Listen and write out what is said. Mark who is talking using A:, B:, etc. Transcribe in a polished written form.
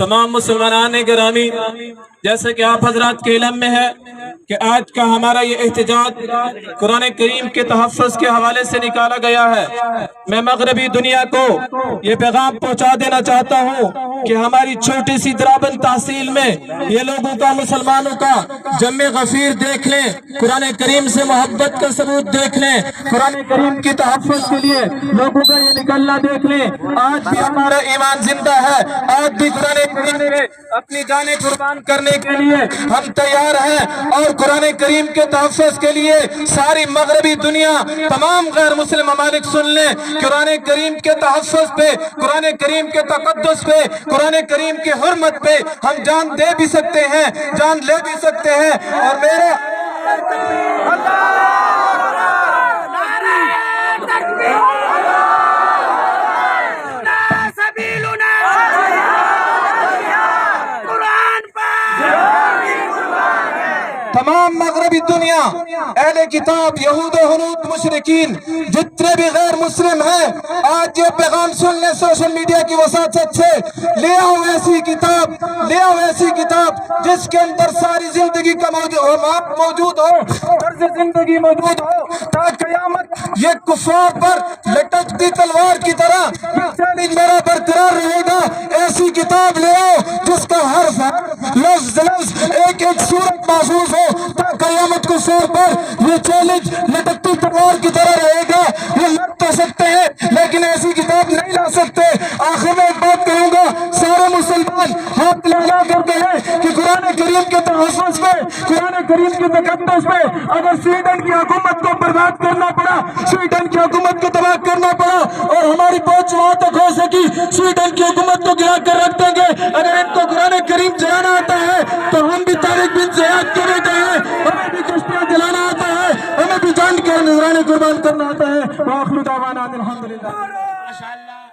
A: تمام مسلمان گرامی، جیسے کہ آپ حضرات کے علم میں ہے کہ آج کا ہمارا یہ احتجاج قرآن کریم کے تحفظ کے حوالے سے نکالا گیا ہے۔ میں مغربی دنیا کو یہ پیغام پہنچا دینا چاہتا ہوں کہ ہماری چھوٹی سی درابند تحصیل میں یہ لوگوں کا، مسلمانوں کا جمع غفیر دیکھ لیں، قرآن کریم سے محبت کا ثبوت دیکھ لیں، قرآن کریم کے تحفظ کے لیے لوگوں کا یہ نکلنا دیکھ لیں۔ آج بھی ہمارا ایمان زندہ ہے، آج بھی قرآن کریم میں اپنی جانیں قربان کرنے کے لیے ہم تیار ہیں، اور قرآن کریم کے تحفظ کے لیے ساری مغربی دنیا، تمام غیر مسلم ممالک سن لیں، قرآن کریم کے تحفظ پہ، قرآن کریم کے تقدس پہ، قرآن کریم کی حرمت پہ ہم جان دے بھی سکتے ہیں، جان لے بھی سکتے ہیں۔ اور میرے تمام مغربی دنیا، اہل کتاب، یہود و ہنود، مشرکین، جتنے بھی غیر مسلم ہیں، آج یہ پیغام سن لیں سوشل میڈیا کی وساطت سے، لے آؤ ایسی کتاب، لے آؤ ایسی کتاب جس کے اندر ساری زندگی کا موجود ہو، طرز زندگی موجود ہو، تا قیامت یہ کفار پر لٹکتی تلوار کی طرح یہ چیلنج میرا برقرار رہے گا۔ ایسی کتاب لے آؤ جس کا حرف لفظ ایک ایک صورت محفوظ ہو، تا قیامت کو سور پر یہ چیلنج لٹکتی تلوار کی طرح رہے گا۔ یہ لڑ تو سکتے ہیں لیکن ایسی کتاب نہیں لا سکتے۔ آخر میں ایک بات کہوں گا، سارے مسلمان ہاتھ لہلا کر کہیں کہ قرآن کریم کے تحفظ پہ، قرآن کریم کے تقدس پہ اگر سویڈن کی حکومت کو برباد کرنا پڑا، سویڈن کی حکومت کو تباہ کرنا پڑا، اور ہماری پہنچ وہاں تک ہو سکی، سویڈن کی حکومت کو گرا کر رکھ دیں گے۔ اگر ان کو قرآن کریم چلانا آتا ہے تو ہم بھی طارق بن زیاد کے بیٹے ہیں، ہمیں بھی کشتیاں چلانا آتا ہے، ہمیں بھی جان کے نذرانے قربان کرنا آتا ہے۔ وآخر دعوانا الحمدللہ۔